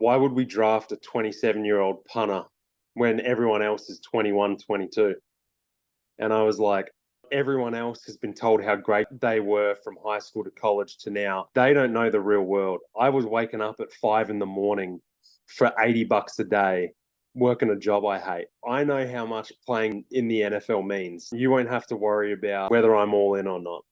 why would we draft a 27-year-old punter when everyone else is 21, 22? And I was like, everyone else has been told how great they were from high school to college to now. They don't know the real world. I was waking up at 5 a.m. for $80 a day, working a job I hate. I know how much playing in the NFL means. You won't have to worry about whether I'm all in or not.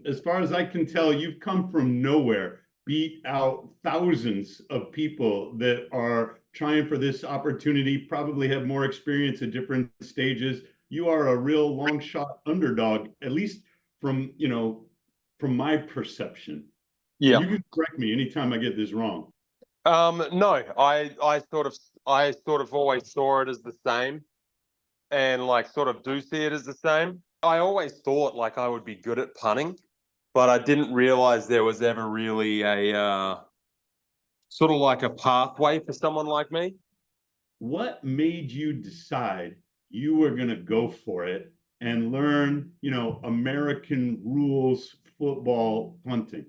As far as I can tell, you've come from nowhere, beat out thousands of people that are trying for this opportunity, probably have more experience at different stages. You are a real long shot underdog, at least from, from my perception. And Yeah. you can correct me anytime I get this wrong. No, I sort of always saw it as the same, and like sort of do see it as the same. I always thought like I would be good at punting, but I didn't realize there was ever really a sort of like a pathway for someone like me. What made you decide you were going to go for it and learn, American rules football punting?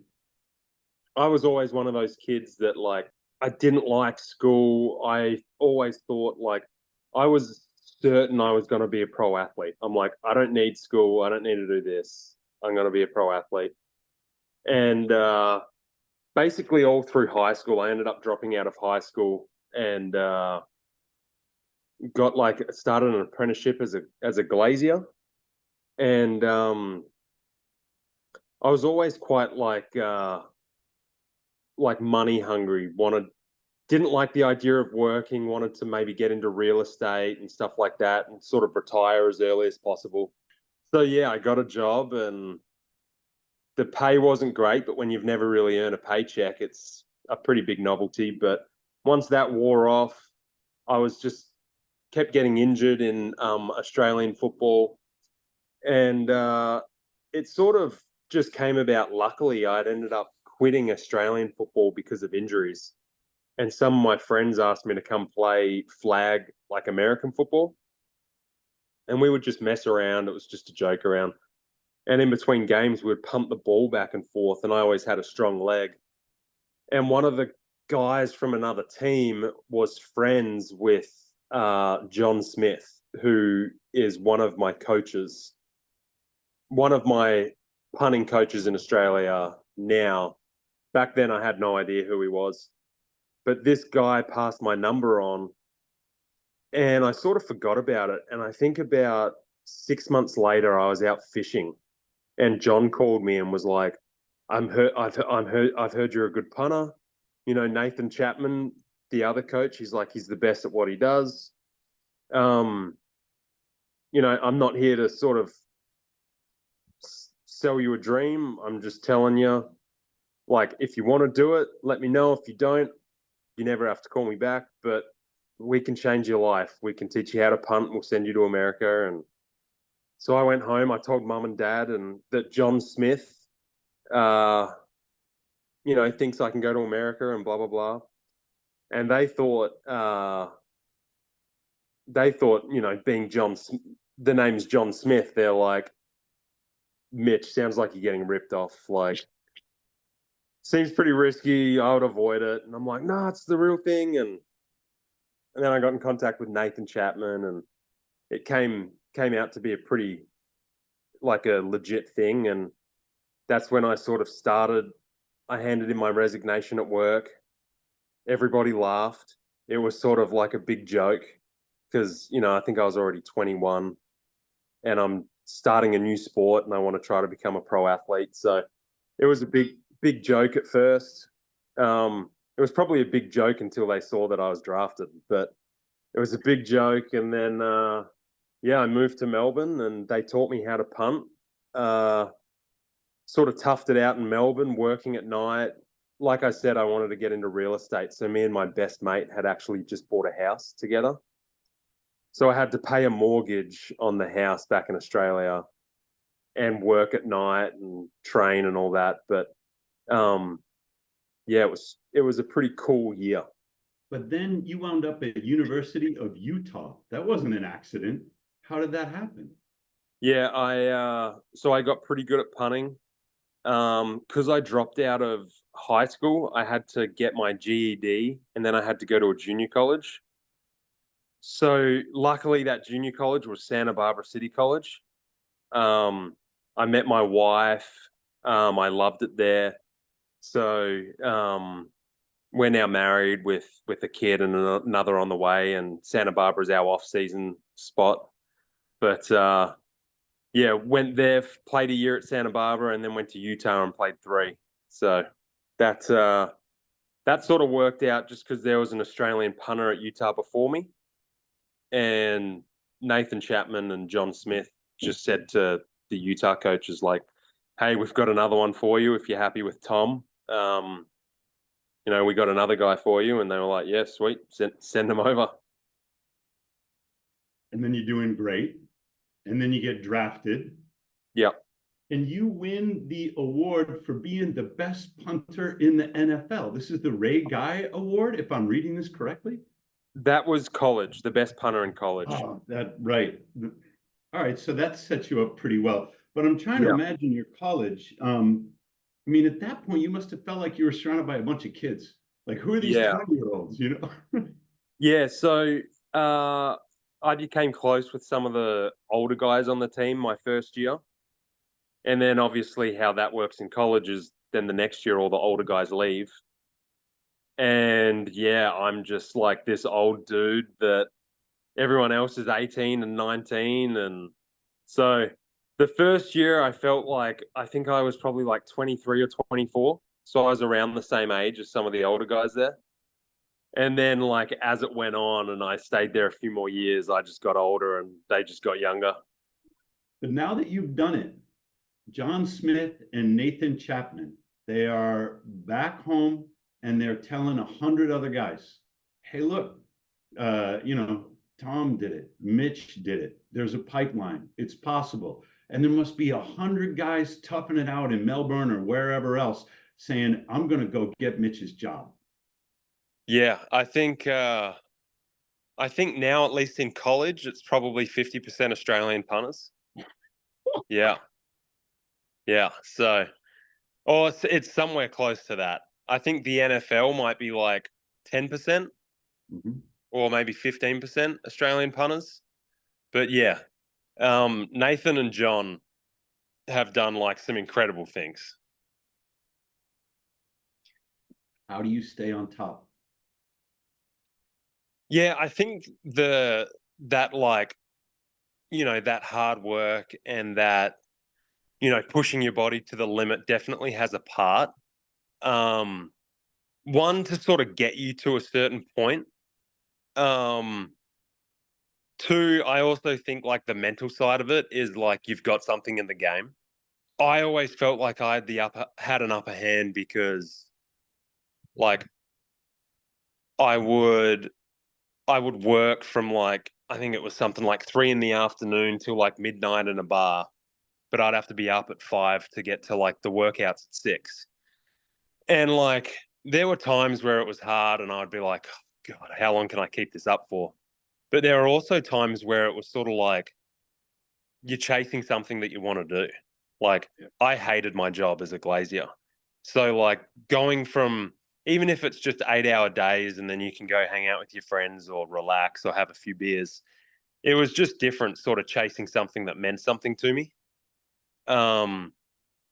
I was always one of those kids that like I didn't like school. I always thought like I was certain I was going to be a pro athlete. I'm like, I don't need school. I don't need to do this. I'm going to be a pro athlete. And basically, all through high school, I ended up dropping out of high school and got like started an apprenticeship as a glazier. And I was always quite like money hungry. Didn't like the idea of working. Wanted to maybe get into real estate and stuff like that, and sort of retire as early as possible. So yeah, I got a job and the pay wasn't great, but when you've never really earned a paycheck, it's a pretty big novelty. But once that wore off, I was just kept getting injured in Australian football, and it sort of just came about. Luckily, I'd ended up quitting Australian football because of injuries, and some of my friends asked me to come play flag like American football, and we would just mess around. It was just a joke around. And in between games, we'd pump the ball back and forth, and I always had a strong leg. And one of the guys from another team was friends with John Smith, who is one of my coaches, one of my punting coaches in Australia now. Back then, I had no idea who he was. But this guy passed my number on, and I sort of forgot about it. And I think about 6 months later, I was out fishing, and John called me and was like, I've heard you're a good punter. You know, Nathan Chapman, the other coach, he's the best at what he does. I'm not here to sort of sell you a dream. I'm just telling you, like, if you want to do it, let me know. If you don't, you never have to call me back, but we can change your life. We can teach you how to punt. We'll send you to America. And so I went home. I told mum and dad and that John Smith, thinks I can go to America and blah, blah, blah. And they thought, being the name's John Smith, they're like, Mitch, sounds like you're getting ripped off. Like, seems pretty risky. I would avoid it. And I'm like, no, it's the real thing. And then I got in contact with Nathan Chapman, and it came out to be a pretty, like, a legit thing. And that's when I sort of started. I handed in my resignation at work. Everybody laughed. It was sort of like a big joke because, I think I was already 21 and I'm starting a new sport and I want to try to become a pro athlete. So it was a big joke at first. It was probably a big joke until they saw that I was drafted, but it was a big joke. And then, I moved to Melbourne and they taught me how to punt. Sort of toughed it out in Melbourne, working at night. Like I said, I wanted to get into real estate. So me and my best mate had actually just bought a house together. So I had to pay a mortgage on the house back in Australia and work at night and train and all that. But it was a pretty cool year. But then you wound up at University of Utah. That wasn't an accident. How did that happen? Yeah, so I got pretty good at punting. Because I dropped out of high school, I had to get my GED and then I had to go to a junior college. So luckily, that junior college was Santa Barbara City College. Um, I met my wife. I loved it there. So we're now married with a kid and another on the way. And Santa Barbara is our off-season spot. But yeah, went there, played a year at Santa Barbara, and then went to Utah and played 3. So that that sort of worked out just because there was an Australian punter at Utah before me, and Nathan Chapman and John Smith just said to the Utah coaches, like, "Hey, we've got another one for you if you're happy with Tom. We got another guy for you," and they were like, "Yeah, sweet, send him over." And then you're doing great. And then you get drafted. Yeah, And you win the award for being the best punter in the NFL. This is the Ray Guy Award, if I'm reading this correctly. that was college, the best punter in college. Oh, that right. All right, so that sets you up pretty well. But I'm trying to Yeah, imagine your college. I mean, at that point, you must have felt like you were surrounded by a bunch of kids. Like, who are these yeah, 20-year-olds, you know? yeah. So I became close with some of the older guys on the team my first year. And then obviously how that works in college is then the next year all the older guys leave. And yeah, I'm just like this old dude that everyone else is 18 and 19. And so the first year I felt like I think I was probably like 23 or 24. So I was around the same age as some of the older guys there. And then like as it went on and I stayed there a few more years, I just got older and they just got younger. But now that you've done it, John Smith and Nathan Chapman, they are back home and they're telling 100 other guys, hey, look, Tom did it, Mitch did it. There's a pipeline. It's possible. And there must be 100 guys toughing it out in Melbourne or wherever else saying, I'm going to go get Mitch's job. Yeah, I think now, at least in college, it's probably 50% Australian punters. Yeah, yeah. So, or it's somewhere close to that. I think the NFL might be like 10% Mhm. or maybe 15% Australian punters. But yeah, Nathan and John have done like some incredible things. How do you stay on top? Yeah, I think that like that hard work and that pushing your body to the limit definitely has a part. Um, One to sort of get you to a certain point. Um, Two, I also think like the mental side of it is like you've got something in the game. I always felt like I had an upper hand because like I would I would work from like I think it was something like 3 in the afternoon till like midnight in a bar, but I'd have to be up at 5 to get to like the workouts at 6. And like there were times where it was hard and I'd be like, oh, God, how long can I keep this up for? But there are also times where it was sort of like you're chasing something that you want to do. Like Yeah. I hated my job as a glazier. So like going from even if it's just 8-hour days and then you can go hang out with your friends or relax or have a few beers, it was just different sort of chasing something that meant something to me. Um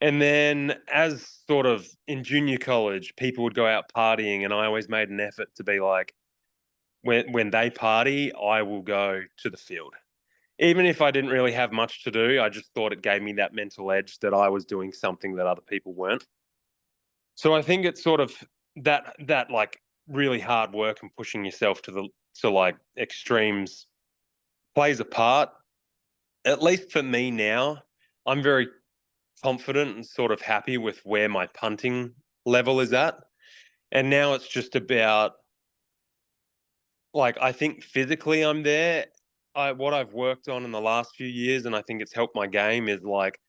and then as sort of in junior college, people would go out partying and I always made an effort to be like when they party, I will go to the field. Even if I didn't really have much to do, I just thought it gave me that mental edge that I was doing something that other people weren't. So I think it's sort of that like really hard work and pushing yourself to like extremes plays a part. At least for me now, I'm very confident and sort of happy with where my punting level is at. And now it's just about like I think physically I'm there. What I've worked on in the last few years, and I think it's helped my game, is like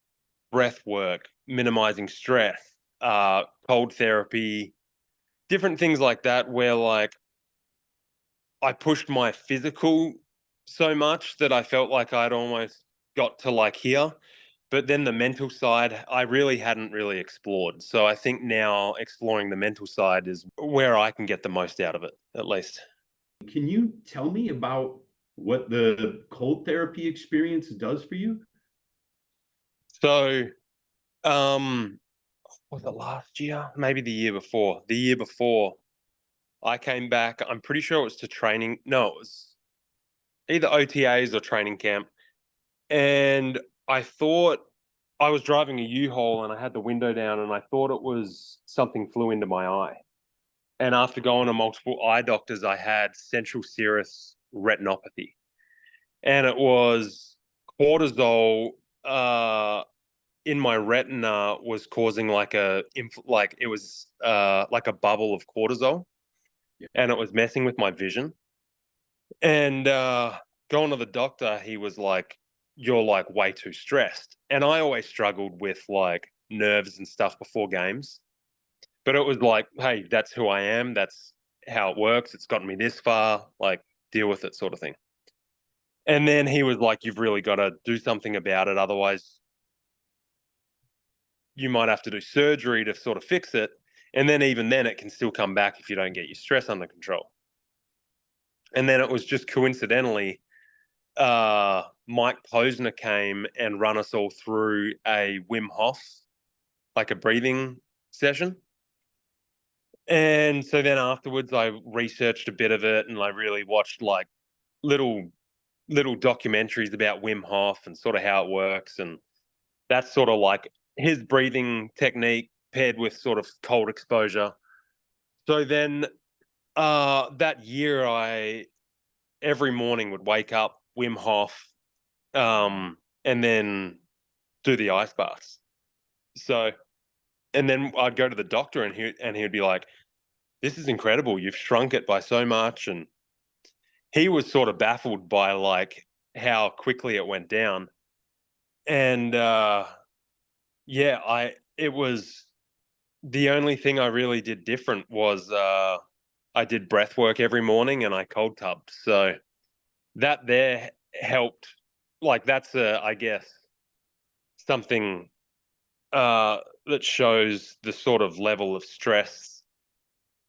breath work, minimizing stress, cold therapy, different things like that, where like I pushed my physical so much that I felt like I'd almost got to like here. But then the mental side, I really hadn't really explored. So I think now exploring the mental side is where I can get the most out of it, at least. Can you tell me about what the cold therapy experience does for you? So, was it last year? Maybe the year before. The year before, I came back. I'm pretty sure it was to training. No, it was either OTAs or training camp. And I thought I was driving a U-Haul and I had the window down and I thought it was something flew into my eye. And after going to multiple eye doctors, I had central serous retinopathy. And it was cortisol in my retina was causing like it was like a bubble of cortisol, Yeah. and it was messing with my vision. And going to the doctor, he was like, "You're like way too stressed." And I always struggled with like nerves and stuff before games, but it was like, "Hey, that's who I am. That's how it works. It's gotten me this far. Like, deal with it," sort of thing. And then he was like, "You've really got to do something about it, otherwise you might have to do surgery to sort of fix it. And then even then, it can still come back if you don't get your stress under control." And then it was just coincidentally, Mike Posner came and run us all through a Wim Hof, like a breathing session. And so then afterwards, I researched a bit of it and I really watched like little documentaries about Wim Hof and sort of how it works. And that's sort of like his breathing technique paired with sort of cold exposure. So then that year, I every morning would wake up, Wim Hof, and then do the ice baths. So, and then I'd go to the doctor, and he'd be like, "This is incredible. You've shrunk it by so much." And he was sort of baffled by like how quickly it went down. And yeah, I it was the only thing I really did different was I did breath work every morning and I cold tubbed. So that there helped. Like that's I guess something that shows the sort of level of stress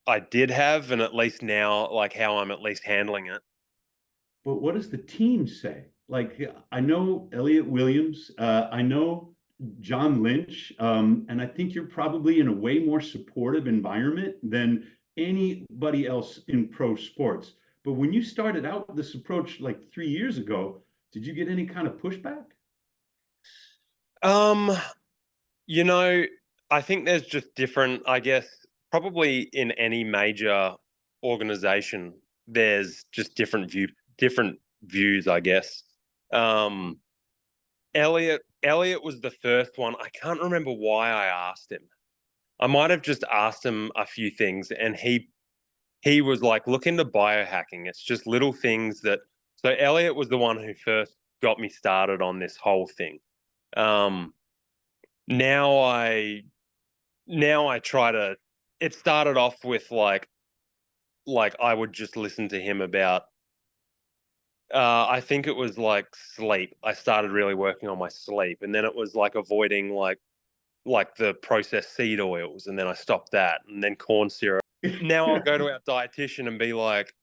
I did have, and at least now, like how I'm at least handling it. But what does the team say? Like, I know Elliot Williams, I know John Lynch, and I think you're probably in a way more supportive environment than anybody else in pro sports. But when you started out with this approach like 3 years ago, did you get any kind of pushback? Um, you know, I think there's just different. I guess probably in any major organization, there's just different views. I guess. Um, Elliot was the first one. I can't remember why I asked him. I might have just asked him a few things, and he was like, "Look into biohacking. It's just little things that." So Elliot was the one who first got me started on this whole thing. Um, now I now I try to. It started off with like I would just listen to him about. I think it was like sleep. I started really working on my sleep, and then it was like avoiding like the processed seed oils, and then I stopped that, and then corn syrup. Now I'll go to our dietitian and be like,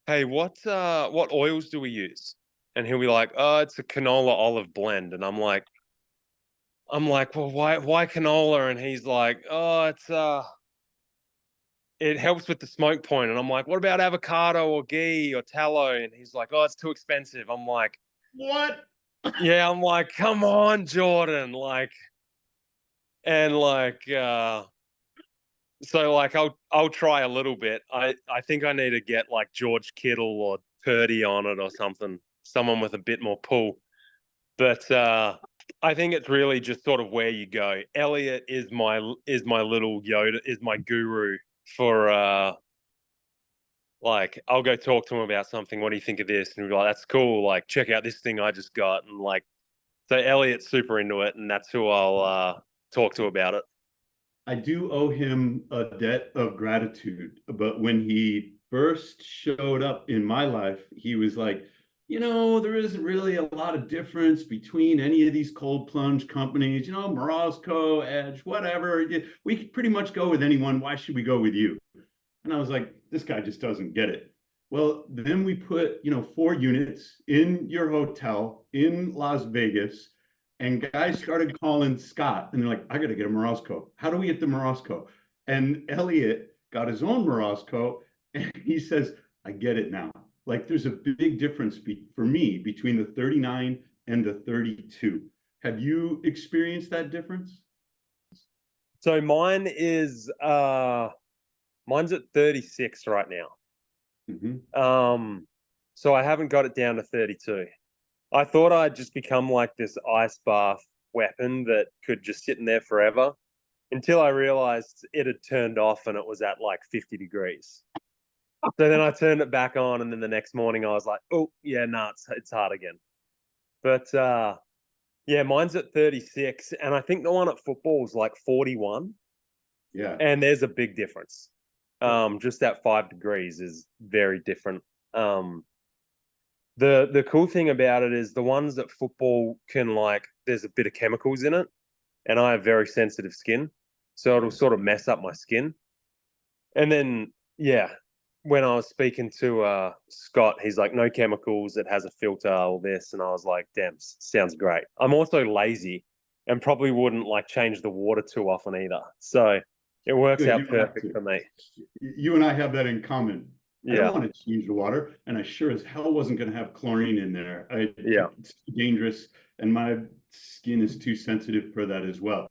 "Hey, what oils do we use?" And he'll be like, "Oh, it's a canola olive blend." And I'm like, "Well, why canola?" And he's like, "Oh, it helps with the smoke point." And I'm like, "What about avocado or ghee or tallow?" And he's like, "Oh, it's too expensive." I'm like, What? "Yeah." I'm like, "Come on, Jordan." Like, and like so like I'll try a little bit. I think I need to get like George Kittle or Purdy on it or something. Someone with a bit more pull. But I think it's really just sort of where you go. Elliot is my little Yoda, is my guru for like I'll go talk to him about something. What do you think of this? And he'll be like, "That's cool. Like check out this thing I just got." And like so Elliot's super into it, and that's who I'll talk to about it. I do owe him a debt of gratitude. But when he first showed up in my life, he was like, there isn't really a lot of difference between any of these cold plunge companies, Morozko, Edge, whatever. We could pretty much go with anyone. Why should we go with you? And I was like, this guy just doesn't get it. Well, then we put, 4 units in your hotel in Las Vegas, and guys started calling Scott, and they're like, I got to get a Morozko. How do we get the Morozko? And Elliot got his own Morozko, and he says, I get it now. Like, there's a big difference for me between the 39 and the 32. Have you experienced that difference? So mine's at 36 right now. Mm-hmm. So I haven't got it down to 32. I thought I'd just become like this ice bath weapon that could just sit in there forever until I realized it had turned off and it was at like 50 degrees. So then I turned it back on, and then the next morning I was like, oh, yeah, no, it's hard again. But yeah, mine's at 36, and I think the one at football is like 41, Yeah. and there's a big difference. Just that 5 degrees is very different. The cool thing about it is the ones at football can, like, there's a bit of chemicals in it, and I have very sensitive skin, so it'll sort of mess up my skin. And then, yeah, when I was speaking to Scott, he's like, no chemicals, it has a filter, all this. And I was like, damn, sounds great. I'm also lazy and probably wouldn't like change the water too often either. So it works Good, out you don't have perfect to. for me. You and I have that in common. I don't Yeah. want to change the water, and I sure as hell wasn't going to have chlorine in there. Yeah. It's too dangerous, and my skin is too sensitive for that as well.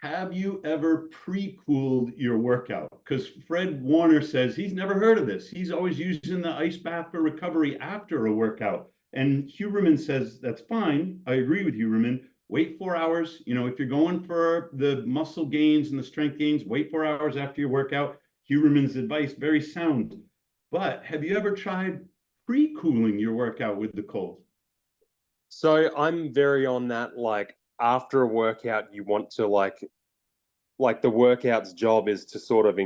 Have you ever pre-cooled your workout? Because Fred Warner says he's never heard of this. He's always using the ice bath for recovery after a workout. And Huberman says that's fine. I agree with Huberman. Wait 4 hours. If you're going for the muscle gains and the strength gains, wait 4 hours after your workout. Huberman's advice, very sound. But have you ever tried pre-cooling your workout with the cold? So I'm very on that, like, after a workout, you want to like the workout's job is to sort of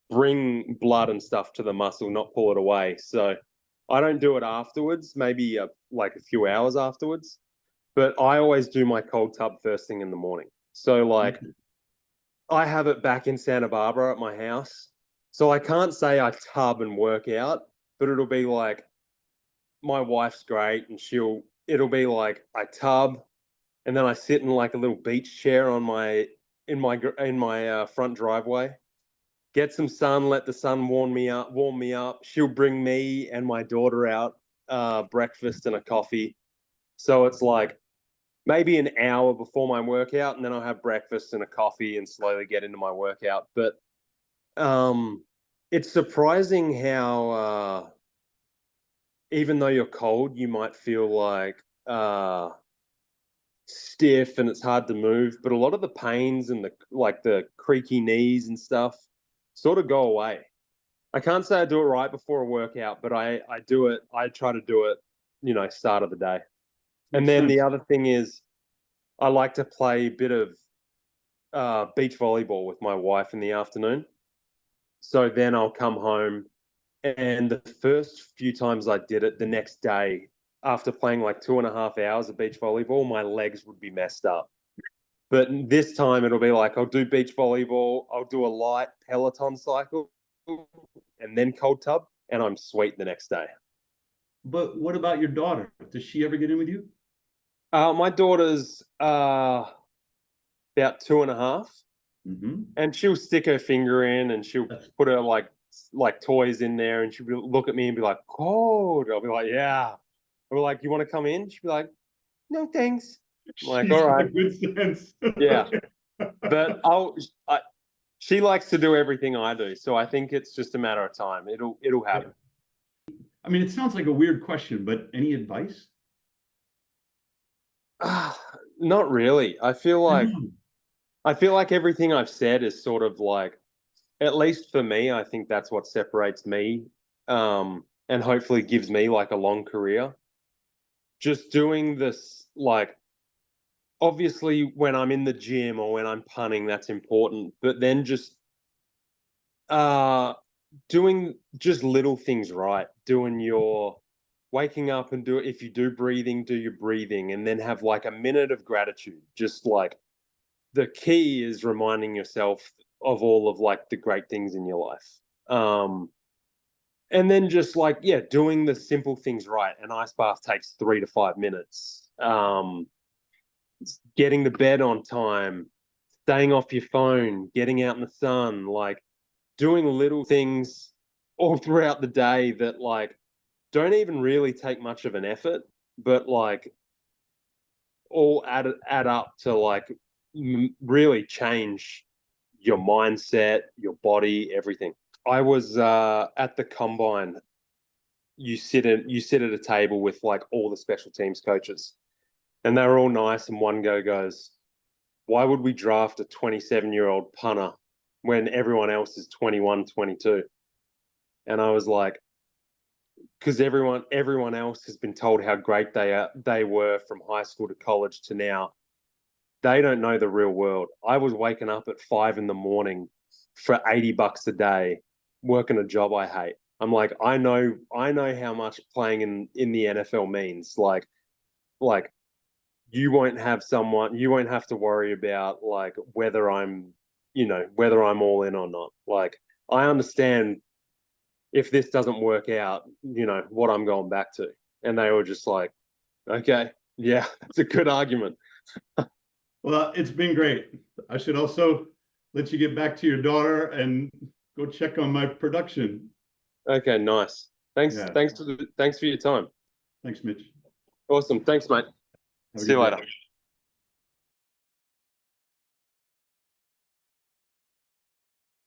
bring blood and stuff to the muscle, not pull it away. So I don't do it afterwards, maybe like a few hours afterwards, but I always do my cold tub first thing in the morning. So like I have it back in Santa Barbara at my house. So I can't say I tub and work out, but it'll be like my wife's great, and it'll be like I tub, and then I sit in like a little beach chair on my in my front driveway, get some sun, let the sun warm me up. She'll bring me and my daughter out breakfast and a coffee. So it's like maybe an hour before my workout, and then I'll have breakfast and a coffee and slowly get into my workout. But it's surprising how even though you're cold, you might feel like stiff and it's hard to move, but a lot of the pains and the creaky knees and stuff sort of go away. I can't say I do it right before a workout, but I do it. I try to do it, start of the day. And Makes then the sense. other thing is I like to play a bit of beach volleyball with my wife in the afternoon. So then I'll come home, and the first few times I did it, the next day, after playing like 2.5 hours of beach volleyball, my legs would be messed up. But this time it'll be like I'll do beach volleyball, I'll do a light Peloton cycle, and then cold tub, and I'm sweet the next day. But what about your daughter? Does she ever get in with you? My daughter's about 2.5, Mm-hmm. and she'll stick her finger in and she'll put her like toys in there, and she'll look at me and be like, "Cold." I'll be like, "Yeah." I'll be like, "You want to come in?" She'll be like, "No, thanks." I'm like, She's "All right." got good sense. Yeah, but she likes to do everything I do, so I think it's just a matter of time. It'll happen. I mean, it sounds like a weird question, but any advice? Not really. I know. I feel like everything I've said is sort of like, at least for me, I think that's what separates me, and hopefully gives me like a long career. Just doing this, like, obviously when I'm in the gym or when I'm punting, that's important, but then just uh doing just little things right, doing your waking up and if you do breathing, do your breathing, and then have like a minute of gratitude. Just like the key is reminding yourself of all of like the great things in your life. And then just like, yeah, doing the simple things right. An ice bath takes 3 to 5 minutes. Getting to bed on time, staying off your phone, getting out in the sun, like doing little things all throughout the day that like don't even really take much of an effort, but like all add up to like really change your mindset, your body, everything. I was at the combine. You sit at a table with like all the special teams coaches, and they were all nice. And one goes, "Why would we draft a 27-year-old punter when everyone else is 21, 22?" And I was like, "Because everyone else has been told how great they were from high school to college to now. They don't know the real world. I was waking up at 5 a.m. for $80 a day, working a job I hate. I'm like, I know how much playing in the NFL means. Like you won't have to worry about like whether I'm all in or not. Like I understand if this doesn't work out, what I'm going back to." And they were just like, "Okay, yeah, that's a good argument." Well, it's been great. I should also let you get back to your daughter and go check on my production. Okay, nice. Thanks. Yeah. Thanks for your time. Thanks, Mitch. Awesome. Thanks, mate. Have a See good you day. later.